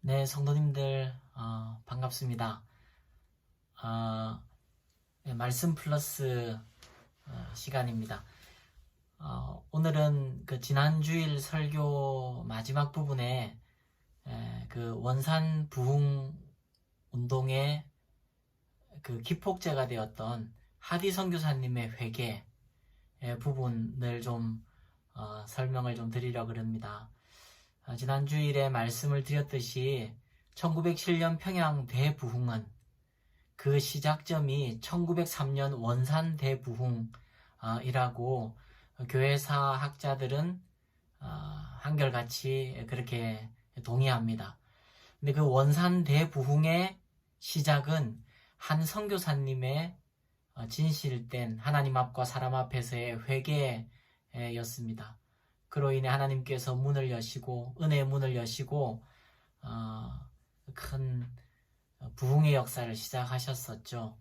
네, 성도님들 반갑습니다. 네, 말씀 플러스 시간입니다. 오늘은 그 지난 주일 설교 마지막 부분에 그 원산 부흥 운동의 그 기폭제가 되었던 하디 선교사님의 회개 부분을 좀 설명을 좀 드리려고 합니다. 지난 주일에 말씀을 드렸듯이 1907년 평양 대부흥은 그 시작점이 1903년 원산 대부흥이라고 교회사 학자들은 한결같이 그렇게 동의합니다. 근데 그 원산 대부흥의 시작은 한 선교사님의 진실된 하나님 앞과 사람 앞에서의 회개였습니다. 그로 인해 하나님께서 문을 여시고 은혜의 문을 여시고 큰 부흥의 역사를 시작하셨었죠.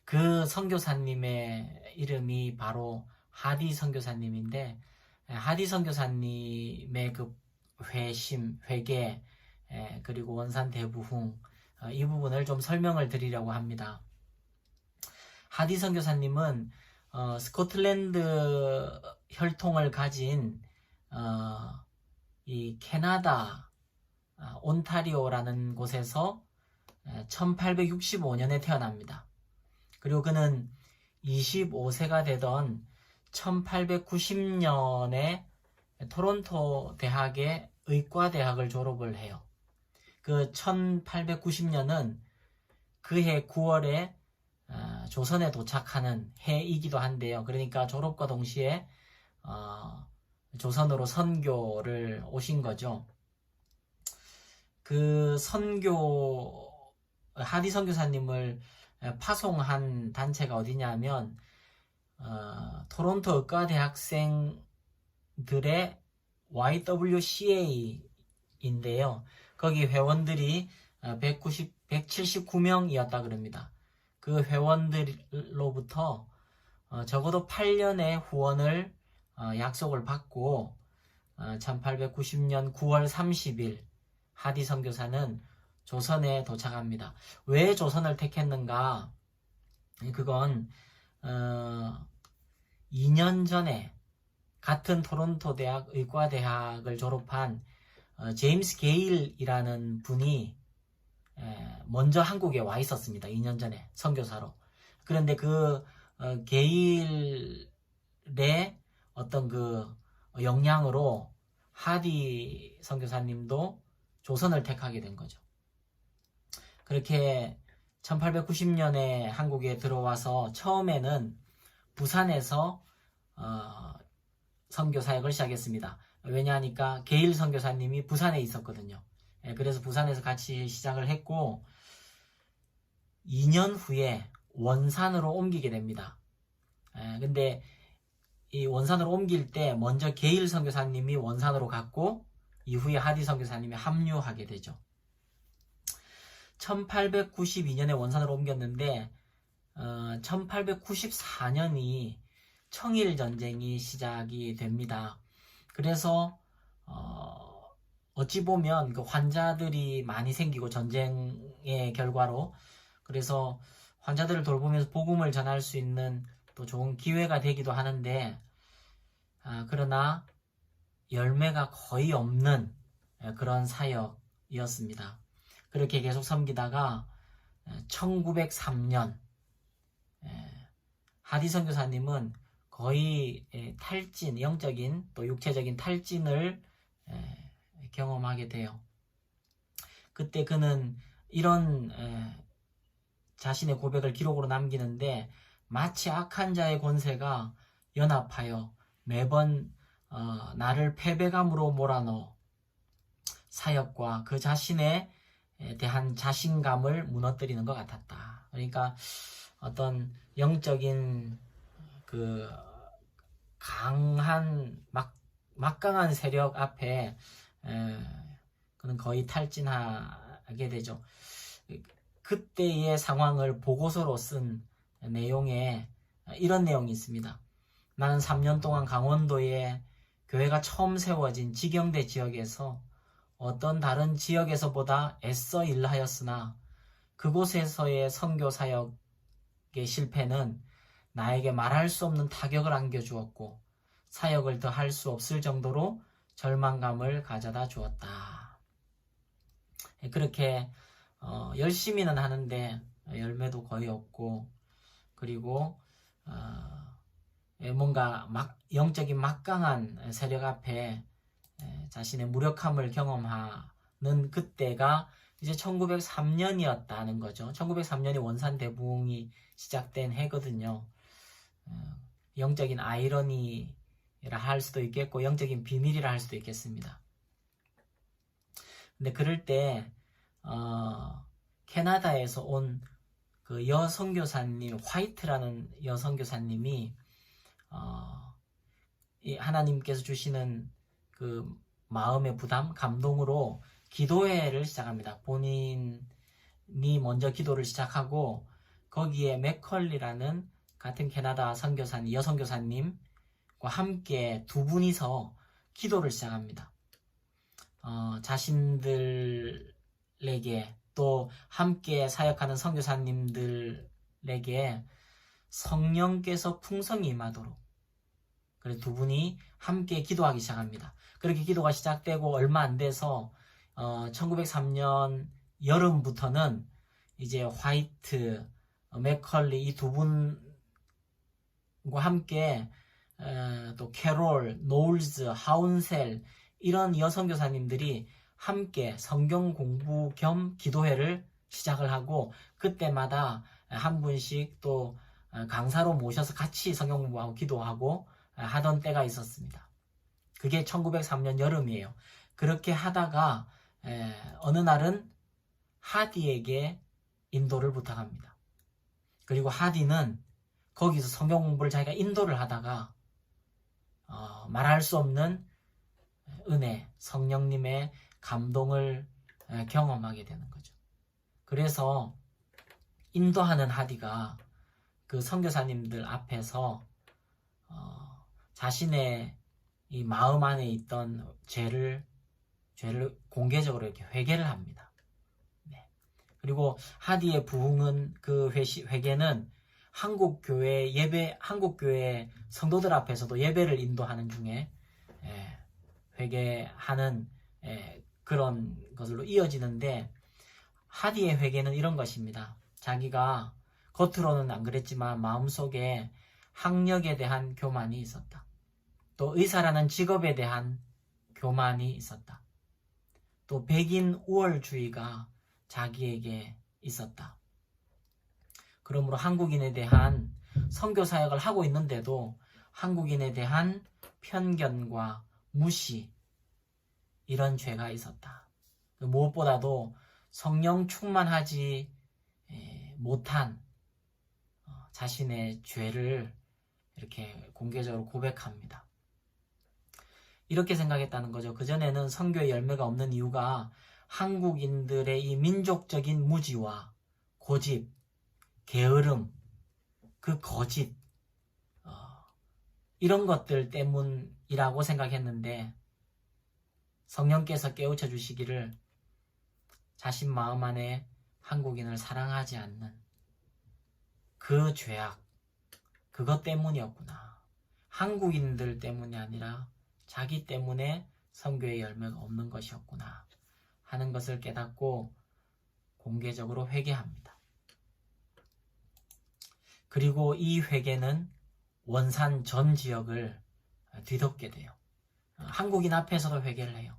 그 선교사님의 이름이 바로 하디 선교사님인데, 하디 선교사님의 그 회심, 회개, 그리고 원산 대부흥, 이 부분을 좀 설명을 드리려고 합니다. 하디 선교사님은 스코틀랜드 혈통을 가진 이 캐나다 온타리오라는 곳에서 1865년에 태어납니다. 그리고 그는 25세가 되던 1890년에 토론토 대학의 의과대학을 졸업을 해요. 그 1890년은 그해 9월에 조선에 도착하는 해이기도 한데요. 그러니까 졸업과 동시에 조선으로 선교를 오신 거죠. 그 하디 선교사님을 파송한 단체가 어디냐면 토론토 의과대학생들의 YWCA인데요. 거기 회원들이 179명이었다 그럽니다. 그 회원들로부터 적어도 8년의 후원을 약속을 받고 1890년 9월 30일 하디 선교사는 조선에 도착합니다. 왜 조선을 택했는가? 그건 2년 전에 같은 토론토 대학 의과대학을 졸업한 제임스 게일이라는 분이 먼저 한국에 와 있었습니다. 2년 전에 선교사로. 그런데 그 게일의 어떤 그 영향으로 하디 선교사님도 조선을 택하게 된 거죠. 그렇게 1890년에 한국에 들어와서 처음에는 부산에서 선교 사역을 시작했습니다. 왜냐하니까 게일 선교사님이 부산에 있었거든요. 그래서 부산에서 같이 시작을 했고 2년 후에 원산으로 옮기게 됩니다. 근데 이 원산으로 옮길 때 먼저 게일 선교사님이 원산으로 갔고 이후에 하디 선교사님이 합류하게 되죠. 1892년에 원산으로 옮겼는데 1894년이 청일전쟁이 시작이 됩니다. 그래서 어찌 보면 그 환자들이 많이 생기고 전쟁의 결과로 그래서 환자들을 돌보면서 복음을 전할 수 있는 또 좋은 기회가 되기도 하는데 그러나 열매가 거의 없는 그런 사역이었습니다. 그렇게 계속 섬기다가 1903년 하디 선교사님은 거의 탈진, 영적인 또 육체적인 탈진을 경험하게 돼요. 그때 그는 이런 자신의 고백을 기록으로 남기는데 마치 악한 자의 권세가 연합하여 매번 나를 패배감으로 몰아넣어 사역과 그 자신에 대한 자신감을 무너뜨리는 것 같았다. 그러니까 어떤 영적인 그 강한 막강한 세력 앞에 그는 거의 탈진하게 되죠. 그때의 상황을 보고서로 쓴 내용에 이런 내용이 있습니다. 나는 3년 동안 강원도에 교회가 처음 세워진 지경대 지역에서 어떤 다른 지역에서보다 애써 일하였으나 그곳에서의 선교 사역의 실패는 나에게 말할 수 없는 타격을 안겨주었고 사역을 더 할 수 없을 정도로 절망감을 가져다 주었다. 그렇게 열심히는 하는데 열매도 거의 없고, 그리고 뭔가 영적인 막강한 세력 앞에 자신의 무력함을 경험하는 그때가 이제 1903년이었다는 거죠. 1903년이 원산 대붕이 시작된 해거든요. 영적인 아이러니라 할 수도 있겠고 영적인 비밀이라 할 수도 있겠습니다. 근데 그럴 때 캐나다에서 온 그 여선교사님, 화이트라는 여선교사님이 하나님께서 주시는 그 마음의 부담, 감동으로 기도회를 시작합니다. 본인이 먼저 기도를 시작하고 거기에 맥컬리라는 같은 캐나다 선교사님, 여선교사님과 함께 두 분이서 기도를 시작합니다. 자신들에게 또 함께 사역하는 선교사님들에게 성령께서 풍성히 임하도록, 그래서 두 분이 함께 기도하기 시작합니다. 그렇게 기도가 시작되고 얼마 안 돼서 1903년 여름부터는 이제 화이트, 맥컬리 이 두 분과 함께 또 캐롤, 노울즈, 하운셀 이런 여선교사님들이 함께 성경 공부 겸 기도회를 시작을 하고 그때마다 한 분씩 또 강사로 모셔서 같이 성경 공부하고 기도하고 하던 때가 있었습니다. 그게 1903년 여름이에요. 그렇게 하다가 어느 날은 하디에게 인도를 부탁합니다. 그리고 하디는 거기서 성경 공부를 자기가 인도를 하다가 말할 수 없는 은혜, 성령님의 감동을 경험하게 되는 거죠. 그래서 인도하는 하디가 그 선교사님들 앞에서 자신의 이 마음 안에 있던 죄를 공개적으로 이렇게 회개를 합니다. 네. 그리고 하디의 부흥은 그 회개는 한국교회 성도들 앞에서도 예배를 인도하는 중에 회개하는 그런 것으로 이어지는데, 하디의 회개는 이런 것입니다. 자기가 겉으로는 안 그랬지만 마음속에 학력에 대한 교만이 있었다. 또 의사라는 직업에 대한 교만이 있었다. 또 백인 우월주의가 자기에게 있었다. 그러므로 한국인에 대한 선교 사역을 하고 있는데도 한국인에 대한 편견과 무시, 이런 죄가 있었다. 무엇보다도 성령 충만하지 못한 자신의 죄를 이렇게 공개적으로 고백합니다. 이렇게 생각했다는 거죠. 그전에는 선교의 열매가 없는 이유가 한국인들의 이 민족적인 무지와 고집, 게으름, 그 거짓, 이런 것들 때문이라고 생각했는데, 성령께서 깨우쳐 주시기를 자신 마음 안에 한국인을 사랑하지 않는 그 죄악, 그것 때문이었구나. 한국인들 때문이 아니라 자기 때문에 선교의 열매가 없는 것이었구나 하는 것을 깨닫고 공개적으로 회개합니다. 그리고 이 회개는 원산 전 지역을 뒤덮게 돼요. 한국인 앞에서도 회개를 해요.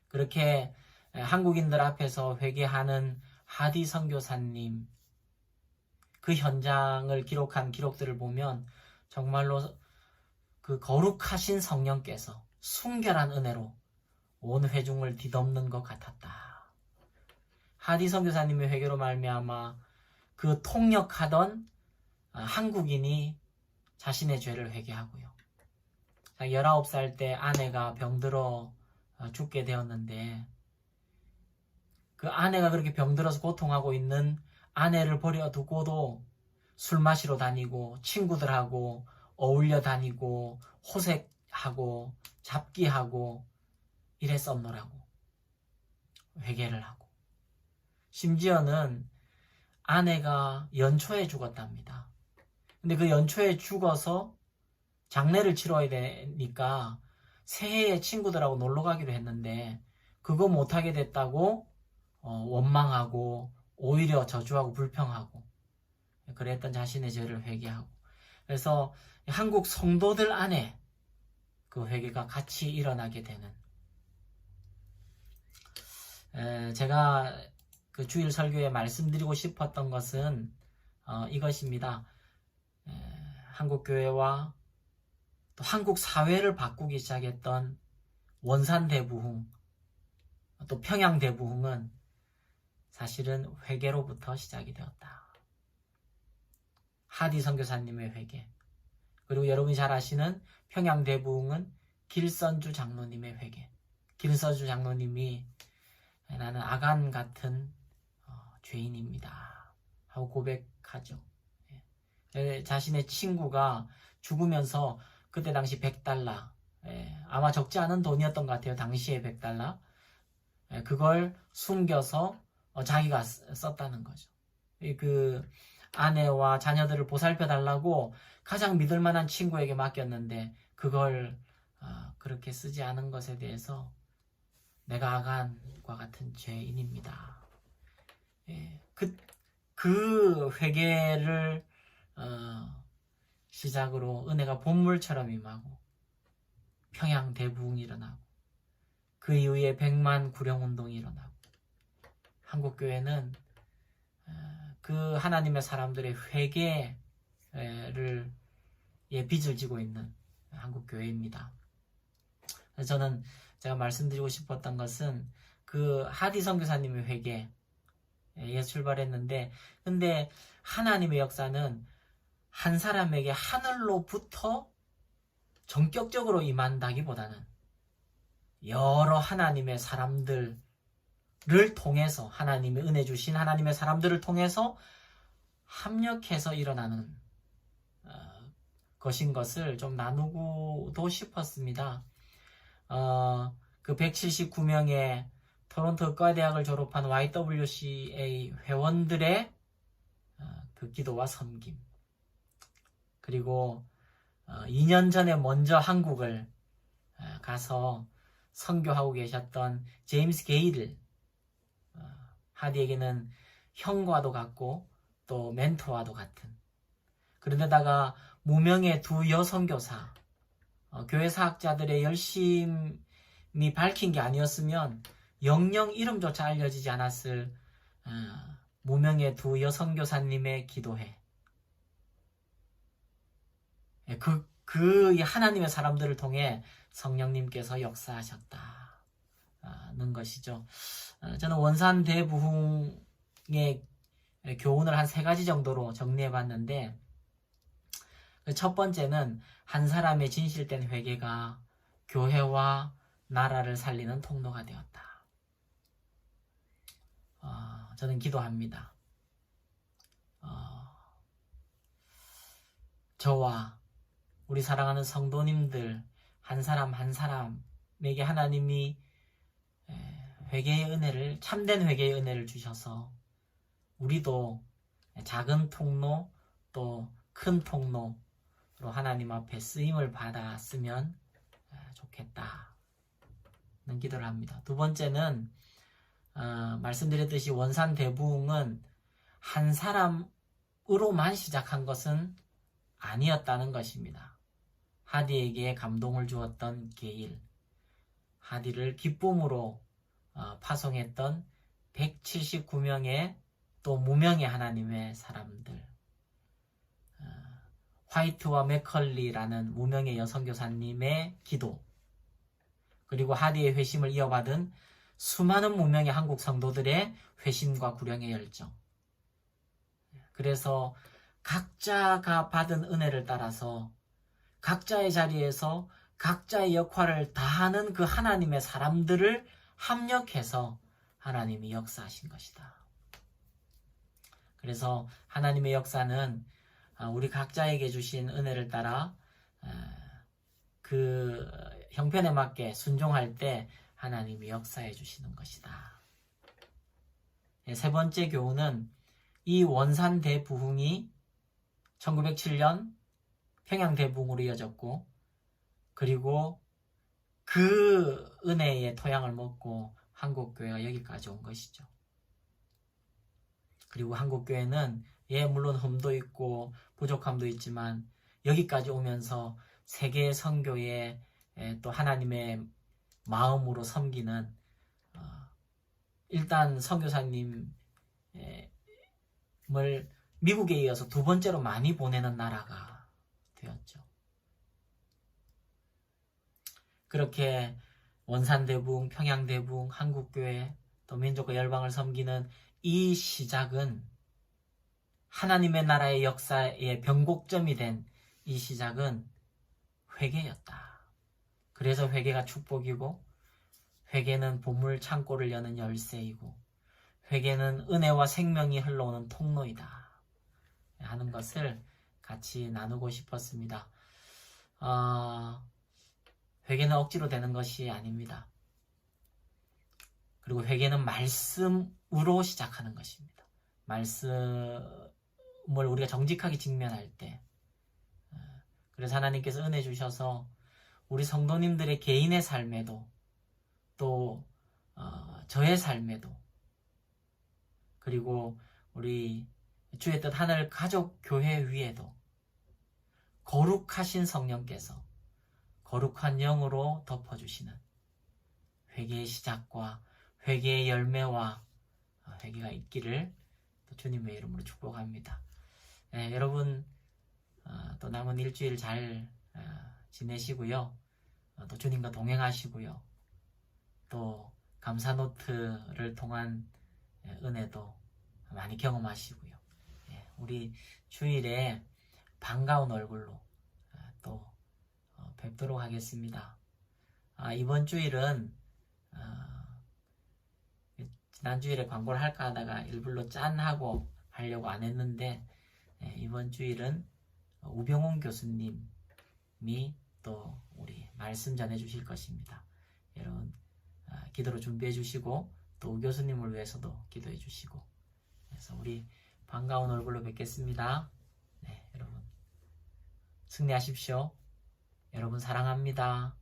그렇게 한국인들 앞에서 회개하는 하디 선교사님, 그 현장을 기록한 기록들을 보면 정말로 그 거룩하신 성령께서 순결한 은혜로 온 회중을 뒤덮는 것 같았다. 하디 선교사님의 회개로 말미암아 그 통역하던 한국인이 자신의 죄를 회개하고요. 19살 때 아내가 병들어 죽게 되었는데, 그 아내가 그렇게 병들어서 고통하고 있는 아내를 버려두고도 술 마시러 다니고 친구들하고 어울려 다니고 호색하고 잡기하고 이랬었노라고. 회개를 하고, 심지어는 아내가 연초에 죽었답니다. 근데 그 연초에 죽어서 장례를 치러야 되니까 새해에 친구들하고 놀러 가기로 했는데 그거 못하게 됐다고 원망하고 오히려 저주하고 불평하고 그랬던 자신의 죄를 회개하고, 그래서 한국 성도들 안에 그 회개가 같이 일어나게 되는, 제가 그 주일 설교에 말씀드리고 싶었던 것은 이것입니다. 한국 교회와 또 한국 사회를 바꾸기 시작했던 원산 대부흥, 또 평양 대부흥은 사실은 회개로부터 시작이 되었다. 하디 선교사님의 회개, 그리고 여러분이 잘 아시는 평양 대부흥은 길선주 장로님의 회개. 길선주 장로님이 나는 아간 같은 죄인입니다 하고 고백하죠. 자신의 친구가 죽으면서 그때 당시 $100, 아마 적지 않은 돈이었던 것 같아요. 당시에 $100, 그걸 숨겨서 자기가 썼다는 거죠. 그 아내와 자녀들을 보살펴 달라고 가장 믿을 만한 친구에게 맡겼는데 그걸 그렇게 쓰지 않은 것에 대해서 내가 아간과 같은 죄인입니다. 그 회개를 시작으로 은혜가 본물처럼 임하고 평양 대부흥이 일어나고 그 이후에 100만 구령운동이 일어나고 한국교회는 그 하나님의 사람들의 회개를 빚을 지고 있는 한국교회입니다. 저는 제가 말씀드리고 싶었던 것은 그 하디 선교사님의 회개에 출발했는데, 근데 하나님의 역사는 한 사람에게 하늘로부터 전격적으로 임한다기보다는 여러 하나님의 사람들을 통해서, 하나님의 은혜 주신 하나님의 사람들을 통해서 합력해서 일어나는 것인 것을 좀 나누고도 싶었습니다. 그 179명의 토론토 의과대학을 졸업한 YWCA 회원들의 그 기도와 섬김, 그리고 2년 전에 먼저 한국을 가서 선교하고 계셨던 제임스 게이를, 하디에게는 형과도 같고 또 멘토와도 같은, 그런데다가 무명의 두 여선교사, 교회 사학자들의 열심히 밝힌 게 아니었으면 영영 이름조차 알려지지 않았을 무명의 두 여선교사님의 기도회, 그 하나님의 사람들을 통해 성령님께서 역사하셨다는 것이죠. 저는 원산 대부흥의 교훈을 한 3가지 정도로 정리해봤는데, 첫 번째는 한 사람의 진실된 회개가 교회와 나라를 살리는 통로가 되었다. 저는 기도합니다. 저와 우리 사랑하는 성도님들 한 사람 한 사람에게 하나님이 회개의 은혜를, 참된 회개의 은혜를 주셔서 우리도 작은 통로 또 큰 통로로 하나님 앞에 쓰임을 받았으면 좋겠다는 기도를 합니다. 두 번째는 말씀드렸듯이 원산 대부흥은 한 사람으로만 시작한 것은 아니었다는 것입니다. 하디에게 감동을 주었던 게일, 하디를 기쁨으로 파송했던 179명의 또 무명의 하나님의 사람들, 화이트와 맥컬리라는 무명의 여선교사님의 기도, 그리고 하디의 회심을 이어받은 수많은 무명의 한국 성도들의 회심과 구령의 열정. 그래서 각자가 받은 은혜를 따라서 각자의 자리에서 각자의 역할을 다하는 그 하나님의 사람들을 합력해서 하나님이 역사하신 것이다. 그래서 하나님의 역사는 우리 각자에게 주신 은혜를 따라 그 형편에 맞게 순종할 때 하나님이 역사해 주시는 것이다. 세 번째 교훈은 이 원산 대부흥이 1907년 평양 대부흥으로 이어졌고, 그리고 그 은혜의 토양을 먹고 한국교회가 여기까지 온 것이죠. 그리고 한국교회는 물론 흠도 있고 부족함도 있지만 여기까지 오면서 세계 선교에 또 하나님의 마음으로 섬기는, 일단 선교사님을 미국에 이어서 두 번째로 많이 보내는 나라가 되었죠. 그렇게 원산대부흥, 평양대부흥, 한국교회, 또 민족과 열방을 섬기는 이 시작은, 하나님의 나라의 역사의 변곡점이 된 이 시작은 회개였다. 그래서 회개가 축복이고, 회개는 보물 창고를 여는 열쇠이고, 회개는 은혜와 생명이 흘러오는 통로이다 하는 것을 같이 나누고 싶었습니다. 회개는 억지로 되는 것이 아닙니다. 그리고 회개는 말씀으로 시작하는 것입니다. 말씀을 우리가 정직하게 직면할 때, 그래서 하나님께서 은혜 주셔서 우리 성도님들의 개인의 삶에도, 또 저의 삶에도, 그리고 우리 주의 뜻 하늘 가족 교회 위에도 거룩하신 성령께서 거룩한 영으로 덮어주시는 회개의 시작과 회개의 열매와 회개가 있기를 또 주님의 이름으로 축복합니다. 여러분 또 남은 일주일 잘 지내시고요. 또 주님과 동행하시고요. 또 감사노트를 통한 은혜도 많이 경험하시고요. 우리 주일에 반가운 얼굴로 또 뵙도록 하겠습니다. 이번 주일은 지난 주일에 광고를 할까 하다가 일부러 짠하고 하려고 안 했는데, 이번 주일은 우병훈 교수님이 또 우리 말씀 전해 주실 것입니다. 여러분 기도로 준비해 주시고, 또 우 교수님을 위해서도 기도해 주시고, 그래서 우리 반가운 얼굴로 뵙겠습니다. 여러분 승리하십시오. 여러분 사랑합니다.